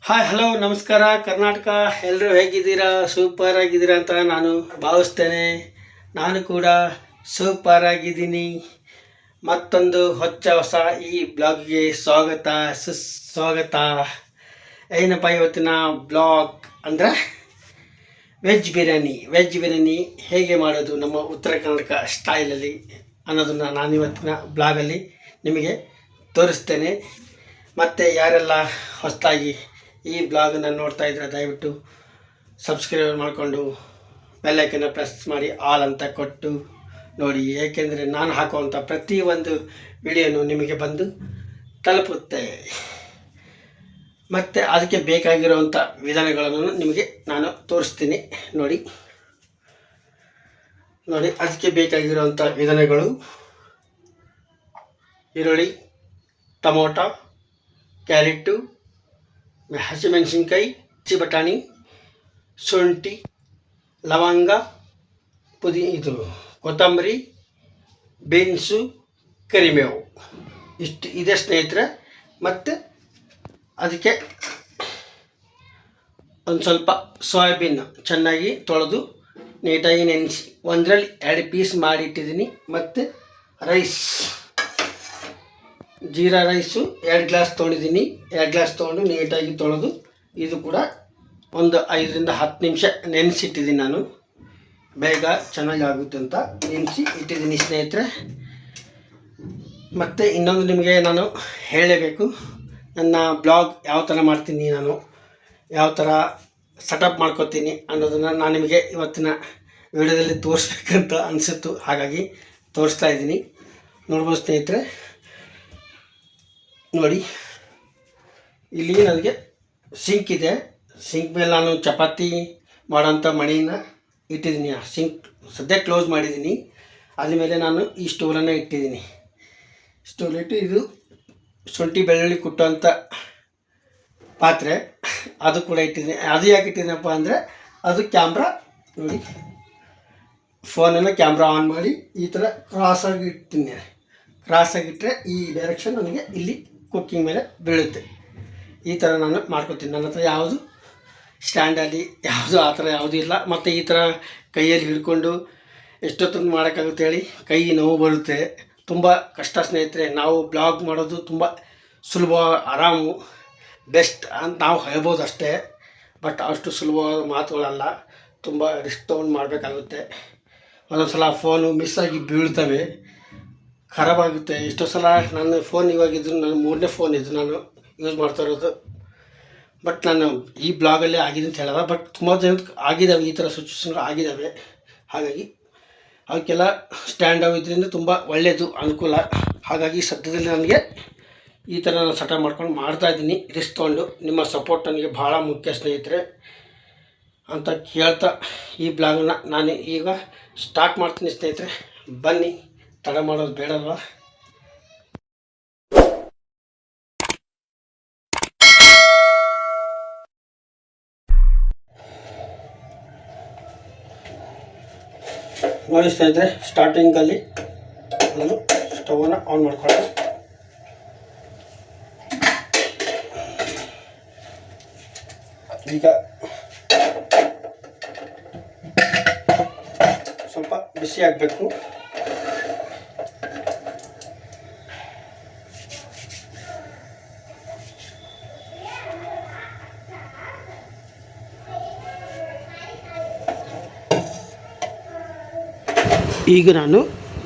Hi hello ನಮಸ್ಕಾರ ಕರ್ನಾಟಕ. ಎಲ್ಲರೂ ಹೇಗಿದ್ದೀರಾ? ಸೂಪರ್ ಆಗಿದ್ದೀರಾ ಅಂತ ನಾನು ಭಾವಿಸ್ತೇನೆ. ನಾನು ಕೂಡ ಸೂಪರ್ ಆಗಿದ್ದೀನಿ. ಮತ್ತೊಂದು ಹೊಸ ಈ ಬ್ಲಾಗ್ಗೆ ಸುಸ್ವಾಗತ. ಏನಪ್ಪ ಇವತ್ತಿನ ಬ್ಲಾಗ್ ಅಂದರೆ ವೆಜ್ ಬಿರಿಯಾನಿ ಹೇಗೆ ಮಾಡೋದು ನಮ್ಮ ಉತ್ತರ ಕರ್ನಾಟಕ ಸ್ಟೈಲಲ್ಲಿ ಅನ್ನೋದನ್ನು ನಾನು ಇವತ್ತಿನ ಬ್ಲಾಗಲ್ಲಿ ನಿಮಗೆ ತೋರಿಸ್ತೇನೆ. ಮತ್ತು ಯಾರೆಲ್ಲ ಹೊಸದಾಗಿ ಈ ಬ್ಲಾಗನ್ನು ನೋಡ್ತಾ ಇದ್ದರೆ ದಯವಿಟ್ಟು ಸಬ್ಸ್ಕ್ರೈಬ್ ಮಾಡಿಕೊಂಡು ಬೆಲ್ಲೈಕನ್ನು ಪ್ರೆಸ್ ಮಾಡಿ ಆಲ್ ಅಂತ ಕೊಟ್ಟು ನೋಡಿ, ಏಕೆಂದರೆ ನಾನು ಹಾಕುವಂಥ ಪ್ರತಿಯೊಂದು ವಿಡಿಯೋನು ನಿಮಗೆ ಬಂದು ತಲುಪುತ್ತೆ. ಮತ್ತು ಅದಕ್ಕೆ ಬೇಕಾಗಿರುವಂಥ ವಿಧಾನಗಳನ್ನು ನಿಮಗೆ ನಾನು ತೋರಿಸ್ತೀನಿ. ನೋಡಿ ಅದಕ್ಕೆ ಬೇಕಾಗಿರುವಂಥ ವಿಧಾನಗಳು: ಈರುಳ್ಳಿ, ಟೊಮೊಟೊ, ಕ್ಯಾರೆಟು, ಹಸಿಮೆಣಸಿನ್ಕಾಯಿ, ಬಟಾಣಿ, ಶುಂಠಿ, ಲವಂಗ, ಕೊತ್ತಂಬರಿ, ಬೀನ್ಸು, ಕರಿಬೇವು ಇಷ್ಟು ಇದೆ ಸ್ನೇಹಿತರೆ. ಮತ್ತು ಅದಕ್ಕೆ ಒಂದು ಸ್ವಲ್ಪ ಸೋಯಾಬೀನ್ ಚೆನ್ನಾಗಿ ತೊಳೆದು ನೀಟಾಗಿ ನೆನೆಸಿ ಒಂದರಲ್ಲಿ 2 ಪೀಸ್ ಮಾಡಿ ಇಟ್ಟಿದ್ದೀನಿ. ಮತ್ತು ರೈಸ್, ಜೀರಾ ರೈಸು 2 ಗ್ಲಾಸ್ ತೊಗೊಂಡಿದ್ದೀನಿ. 2 ಗ್ಲಾಸ್ ತೊಗೊಂಡು ನೀಟಾಗಿ ತೊಳೆದು ಇದು ಕೂಡ ಒಂದು 5ರಿಂದ 10 ನಿಮಿಷ ನೆನೆಸಿಟ್ಟಿದ್ದೀನಿ. ನಾನು ಬೇಗ ಚೆನ್ನಾಗಿ ಆಗುತ್ತೆ ಅಂತ ನೆನೆಸಿ ಇಟ್ಟಿದ್ದೀನಿ ಸ್ನೇಹಿತರೆ. ಮತ್ತು ಇನ್ನೊಂದು ನಿಮಗೆ ನಾನು ಹೇಳಲೇಬೇಕು, ನನ್ನ ಬ್ಲಾಗ್ ಯಾವ ಥರ ಮಾಡ್ತೀನಿ, ನಾನು ಯಾವ ಥರ ಸೆಟಪ್ ಮಾಡ್ಕೋತೀನಿ ಅನ್ನೋದನ್ನು ನಾನು ನಿಮಗೆ ಇವತ್ತಿನ ವಿಡಿಯೋದಲ್ಲಿ ತೋರಿಸ್ಬೇಕಂತ ಅನಿಸಿತ್ತು. ಹಾಗಾಗಿ ತೋರಿಸ್ತಾ ಇದ್ದೀನಿ. ನೋಡ್ಬೋದು ಸ್ನೇಹಿತರೆ. ನೋಡಿ, ಇಲ್ಲಿ ನನಗೆ ಸಿಂಕ್ ಇದೆ. ಸಿಂಕ್ ಮೇಲೆ ನಾನು ಚಪಾತಿ ಮಾಡೋಂಥ ಮಣಿನ ಇಟ್ಟಿದ್ದೀನಿ. ಸಿಂಕ್ ಸದ್ಯ ಕ್ಲೋಸ್ ಮಾಡಿದ್ದೀನಿ. ಅದ್ರ ಮೇಲೆ ನಾನು ಈ ಸ್ಟೂಲನ್ನು ಇಟ್ಟಿದ್ದೀನಿ. ಸ್ಟೂಲಿಟ್ಟು ಇದು ಶುಂಠಿ ಬೆಳ್ಳುಳ್ಳಿ ಕುಟ್ಟುವಂಥ ಪಾತ್ರೆ, ಅದು ಕೂಡ ಇಟ್ಟಿದ್ದೀನಿ. ಅದು ಯಾಕೆ ಇಟ್ಟಿದ್ದೀನಪ್ಪ ಅಂದರೆ ಅದು ಕ್ಯಾಮ್ರಾ ನೋಡಿ, ಫೋನನ್ನು ಕ್ಯಾಮ್ರಾ ಆನ್ ಮಾಡಿ ಈ ಥರ ಕ್ರಾಸಾಗಿ ಇಡ್ತೀನಿ. ಕ್ರಾಸಾಗಿಟ್ಟರೆ ಈ ಡೈರೆಕ್ಷನ್ ನನಗೆ ಇಲ್ಲಿ ಕುಕ್ಕಿಂಗ್ ಮೇಲೆ ಬೀಳುತ್ತೆ. ಈ ಥರ ನಾನು ಮಾಡ್ಕೊತೀನಿ. ನನ್ನ ಹತ್ರ ಯಾವುದು ಸ್ಟ್ಯಾಂಡಲ್ಲಿ ಯಾವುದು ಆ ಥರ ಯಾವುದೂ ಇಲ್ಲ. ಮತ್ತು ಈ ಥರ ಕೈಯಲ್ಲಿ ಹಿಡ್ಕೊಂಡು ಎಷ್ಟೊತ್ತೊಂದು ಮಾಡೋಕ್ಕಾಗುತ್ತೆ ಹೇಳಿ? ಕೈ ನೋವು ಬರುತ್ತೆ, ತುಂಬ ಕಷ್ಟ ಸ್ನೇಹಿತರೆ. ನಾವು ಬ್ಲಾಗ್ ಮಾಡೋದು ತುಂಬ ಸುಲಭ, ಆರಾಮು, ಬೆಸ್ಟ್ ಅಂತ ನಾವು ಹೇಳ್ಬೋದು ಅಷ್ಟೇ. ಬಟ್ ಅಷ್ಟು ಸುಲಭವಾದ ಮಾತುಗಳಲ್ಲ, ತುಂಬ ರಿಸ್ಕ್ ತೊಗೊಂಡು ಮಾಡಬೇಕಾಗುತ್ತೆ. ಒಂದೊಂದು ಸಲ ಫೋನು ಮಿಸ್ ಆಗಿ ಬೀಳ್ತವೆ, ಖರಾಬಾಗುತ್ತೆ. ಎಷ್ಟೋ ಸಲ ನನ್ನ ಫೋನ್ ಇವಾಗಿದ್ದು ನನ್ನ 3ನೇ ಫೋನ್ ಇದು ನಾನು ಯೂಸ್ ಮಾಡ್ತಾ ಇರೋದು. ಬಟ್ ನಾನು ಈ ಬ್ಲಾಗಲ್ಲೇ ಆಗಿದೆ ಅಂತ ಹೇಳಲ್ಲ, ಬಟ್ ತುಂಬ ಜನಕ್ಕೆ ಆಗಿದ್ದಾವೆ, ಈ ಥರ ಸಿಚುವೇಷನ್ಗಳು ಆಗಿದ್ದಾವೆ. ಹಾಗಾಗಿ ಅವಕ್ಕೆಲ್ಲ ಸ್ಟ್ಯಾಂಡ್ ಇದರಿಂದ ತುಂಬ ಒಳ್ಳೆಯದು, ಅನುಕೂಲ. ಹಾಗಾಗಿ ಸದ್ಯದಲ್ಲಿ ನನಗೆ ಈ ಥರ ನಾನು ಸೆಟಪ್ ಮಾಡ್ಕೊಂಡು ಮಾಡ್ತಾಯಿದ್ದೀನಿ ರಿಸ್ಕ್ ತೊಗೊಂಡು. ನಿಮ್ಮ ಸಪೋರ್ಟ್ ನನಗೆ ಭಾಳ ಮುಖ್ಯ ಸ್ನೇಹಿತರೆ ಅಂತ ಕೇಳ್ತಾ ಈ ಬ್ಲಾಗನ್ನು ನಾನು ಈಗ ಸ್ಟಾರ್ಟ್ ಮಾಡ್ತೀನಿ ಸ್ನೇಹಿತರೆ. ಬನ್ನಿ, ತಡ ಮಾಡೋದು ಬೇಡಲ್ವಾ? ನೋಡಿ ಸ್ನೇಹಿತರೆ, ಸ್ಟಾರ್ಟಿಂಗಲ್ಲಿ ನಾನು ಸ್ಟವನ್ನು ಆನ್ ಮಾಡ್ಕೊಳ್ಳೋದು. ಈಗ ಸ್ವಲ್ಪ ಬಿಸಿ ಆಗಬೇಕು. ಈಗ ನಾನು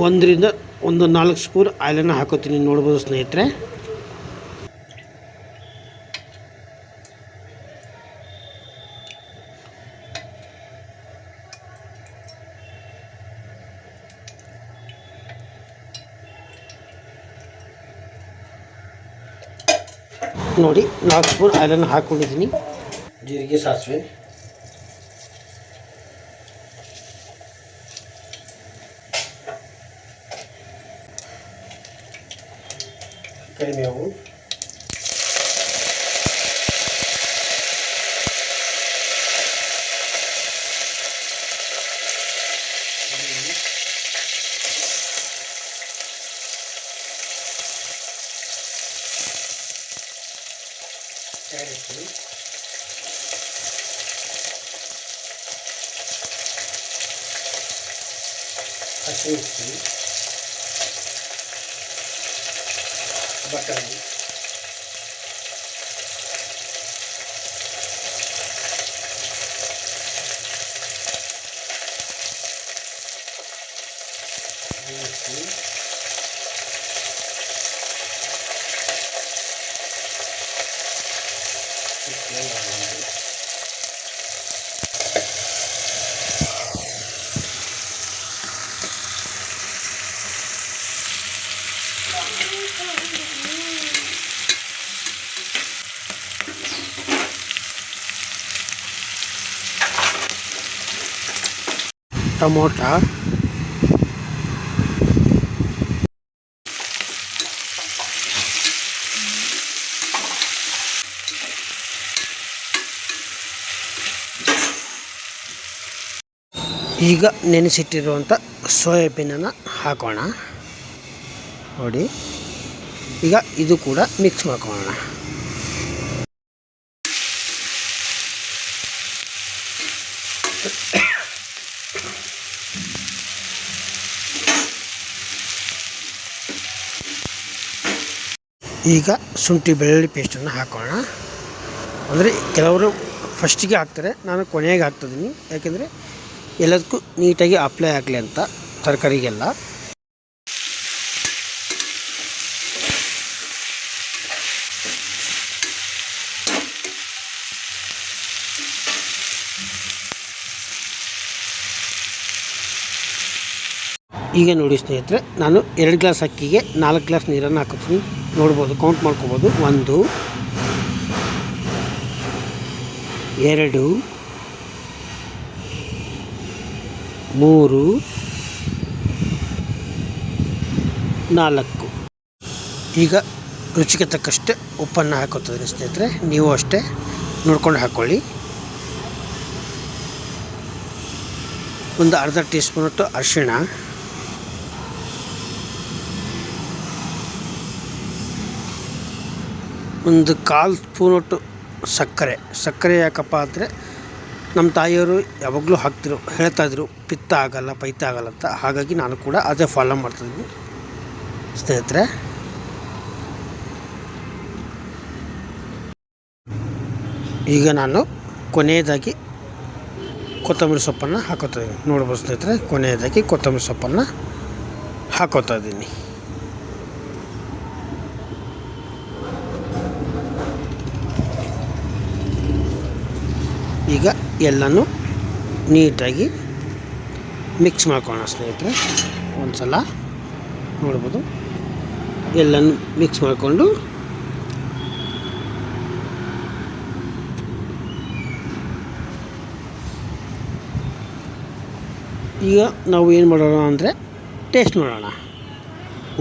1ರಿಂದ 4 ಸ್ಪೂನ್ ಆಯಿಲನ್ನು ಹಾಕೋತೀನಿ. ನೋಡ್ಬೋದು ಸ್ನೇಹಿತರೆ. ನೋಡಿ 4 ಸ್ಪೂನ್ ಆಯಿಲನ್ನು ಹಾಕ್ಕೊಂಡಿದ್ದೀನಿ. ಜೀರಿಗೆ, ಸಾಸಿವೆ, ಕರಿಬೇವು, ಕ್ಯಾರೆಟ್, ಹಸಿಮೆಣಸಿನ ಬಟಾಣಿ ಟೊಮೊಟ ಈಗ ನೆನೆಸಿಟ್ಟಿರುವಂಥ ಸೋಯಾಬೀನನ್ನು ಹಾಕೋಣ ನೋಡಿ. ಈಗ ಇದು ಕೂಡ ಮಿಕ್ಸ್ ಮಾಡ್ಕೊಳ್ಳೋಣ. ಈಗ ಶುಂಠಿ ಬೆಳ್ಳುಳ್ಳಿ ಪೇಸ್ಟನ್ನು ಹಾಕೋಣ. ಅಂದರೆ ಕೆಲವರು ಫಸ್ಟಿಗೆ ಹಾಕ್ತಾರೆ, ನಾನು ಕೊನೆಗೆ ಹಾಕ್ತಿದ್ದೀನಿ. ಯಾಕೆಂದರೆ ಎಲ್ಲದಕ್ಕೂ ನೀಟಾಗಿ ಅಪ್ಲೈ ಆಗಲಿ ಅಂತ ತರಕಾರಿಗೆಲ್ಲ. ಈಗ ನೋಡಿ ಸ್ನೇಹಿತರೆ, ನಾನು 2 ಗ್ಲಾಸ್ ಅಕ್ಕಿಗೆ 4 ಗ್ಲಾಸ್ ನೀರನ್ನು ಹಾಕೋತೀನಿ. ನೋಡ್ಬೋದು, ಕೌಂಟ್ ಮಾಡ್ಕೋಬೋದು. 1 2 3 4. ಈಗ ರುಚಿಗೆ ತಕ್ಕಷ್ಟೇ ಉಪ್ಪನ್ನು ಹಾಕೋತಿದ್ದೀನಿ ಸ್ನೇಹಿತರೆ. ನೀವು ಅಷ್ಟೇ ನೋಡ್ಕೊಂಡು ಹಾಕ್ಕೊಳ್ಳಿ. ಒಂದು ಅರ್ಧ ಟೀ ಸ್ಪೂನಷ್ಟು ಅರಿಶಿಣ, ಒಂದು 1/4 ಸ್ಪೂನಷ್ಟು ಸಕ್ಕರೆ ಯಾಕಪ್ಪ ಅಂದರೆ ನಮ್ಮ ತಾಯಿಯವರು ಯಾವಾಗಲೂ ಹೇಳ್ತಾಯಿದ್ರು ಪಿತ್ತ ಆಗಲ್ಲ, ಪೈತ ಆಗಲ್ಲ ಅಂತ. ಹಾಗಾಗಿ ನಾನು ಕೂಡ ಅದೇ ಫಾಲೋ ಮಾಡ್ತಿದ್ದೀನಿ ಸ್ನೇಹಿತರೆ. ಈಗ ನಾನು ಕೊನೆಯದಾಗಿ ಕೊತ್ತಂಬರಿ ಸೊಪ್ಪನ್ನು ಹಾಕೋತಾ ಇದ್ದೀನಿ. ನೋಡ್ಬೋದು ಸ್ನೇಹಿತರೆ, ಕೊನೆಯದಾಗಿ ಕೊತ್ತಂಬರಿ ಸೊಪ್ಪನ್ನು ಹಾಕೋತಾ ಇದ್ದೀನಿ. ಈಗ ಎಲ್ಲನೂ ನೀಟಾಗಿ ಮಿಕ್ಸ್ ಮಾಡ್ಕೊಳ್ಳೋಣ ಸ್ನೇಹಿತರೆ. ಒಂದು ಸಲ ನೋಡ್ಬೋದು, ಎಲ್ಲನೂ ಮಿಕ್ಸ್ ಮಾಡಿಕೊಂಡು ಈಗ ನಾವು ಏನು ಮಾಡೋಣ ಅಂದರೆ ಟೇಸ್ಟ್ ನೋಡೋಣ.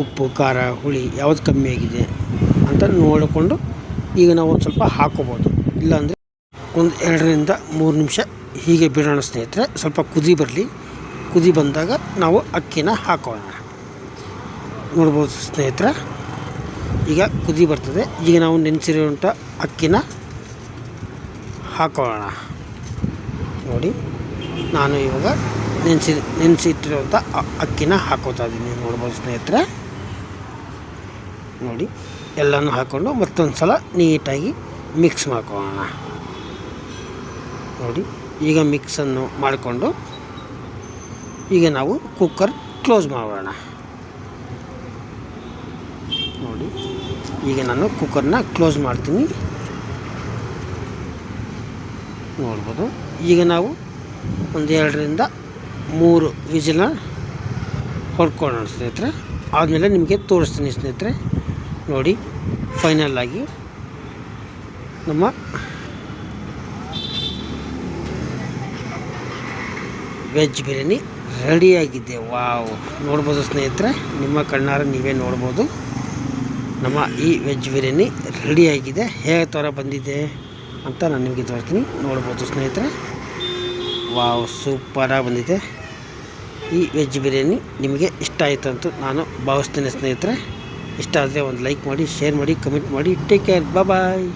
ಉಪ್ಪು, ಖಾರ, ಹುಳಿ ಯಾವುದು ಕಮ್ಮಿ ಆಗಿದೆ ಅಂತ ನೋಡಿಕೊಂಡು ಈಗ ನಾವು ಒಂದು ಸ್ವಲ್ಪ ಹಾಕ್ಕೋಬೋದು. ಇಲ್ಲಾಂದರೆ ಒಂದು 2ರಿಂದ 3 ನಿಮಿಷ ಹೀಗೆ ಬಿಡೋಣ ಸ್ನೇಹಿತರೆ. ಸ್ವಲ್ಪ ಕುದಿ ಬರಲಿ. ಕುದಿ ಬಂದಾಗ ನಾವು ಅಕ್ಕಿನ ಹಾಕೋಣ. ನೋಡ್ಬೋದು ಸ್ನೇಹಿತರೆ, ಈಗ ಕುದಿ ಬರ್ತದೆ. ಈಗ ನಾವು ನೆನೆಸಿರುವಂಥ ಅಕ್ಕಿನ ಹಾಕೋಣ. ನೋಡಿ, ನಾನು ಇವಾಗ ನೆನೆಸಿಟ್ಟಿರುವಂಥ ಅಕ್ಕಿನ ಹಾಕೋತಾ ಇದ್ದೀನಿ. ನೋಡ್ಬೋದು ಸ್ನೇಹಿತರೆ, ನೋಡಿ ಎಲ್ಲನೂ ಹಾಕ್ಕೊಂಡು ಮತ್ತೊಂದು ಸಲ ನೀಟಾಗಿ ಮಿಕ್ಸ್ ಮಾಡ್ಕೊಳ್ಳೋಣ. ನೋಡಿ, ಈಗ ಮಿಕ್ಸನ್ನು ಮಾಡಿಕೊಂಡು ಈಗ ನಾವು ಕುಕ್ಕರ್ ಕ್ಲೋಸ್ ಮಾಡೋಣ. ನೋಡಿ, ಈಗ ನಾನು ಕುಕ್ಕರ್ನ ಕ್ಲೋಸ್ ಮಾಡ್ತೀನಿ. ನೋಡ್ಬೋದು, ಈಗ ನಾವು ಒಂದು 2ರಿಂದ 3 ವಿಜಿಲ್ನ ಹೊಡ್ಕೊಳ್ಳೋಣ ಸ್ನೇಹಿತರೆ. ಆದಮೇಲೆ ನಿಮಗೆ ತೋರಿಸ್ತೀನಿ ಸ್ನೇಹಿತರೆ. ನೋಡಿ, ಫೈನಲ್ ಆಗಿ ನಮ್ಮ ವೆಜ್ ಬಿರಿಯಾನಿ ರೆಡಿಯಾಗಿದೆ. ವಾವ್, ನೋಡ್ಬೋದು ಸ್ನೇಹಿತರೆ, ನಿಮ್ಮ ಕಣ್ಣಾರ ನೀವೇ ನೋಡ್ಬೋದು. ನಮ್ಮ ಈ ವೆಜ್ ಬಿರಿಯಾನಿ ರೆಡಿಯಾಗಿದೆ. ಹೇಗೆ ಥರ ಬಂದಿದೆ ಅಂತ ನಾನು ನಿಮಗೆ ತೋರಿಸ್ತೀನಿ. ನೋಡ್ಬೋದು ಸ್ನೇಹಿತರೆ, ವಾವ್, ಸೂಪರಾಗಿ ಬಂದಿದೆ. ಈ ವೆಜ್ ಬಿರಿಯಾನಿ ನಿಮಗೆ ಇಷ್ಟ ಆಯಿತು ಅಂತ ನಾನು ಭಾವಿಸ್ತೀನಿ ಸ್ನೇಹಿತರೆ. ಇಷ್ಟ ಆದರೆ ಒಂದು ಲೈಕ್ ಮಾಡಿ, ಶೇರ್ ಮಾಡಿ, ಕಮೆಂಟ್ ಮಾಡಿ. ಟೇಕ್ ಕೇರ್, ಬಾಯ್.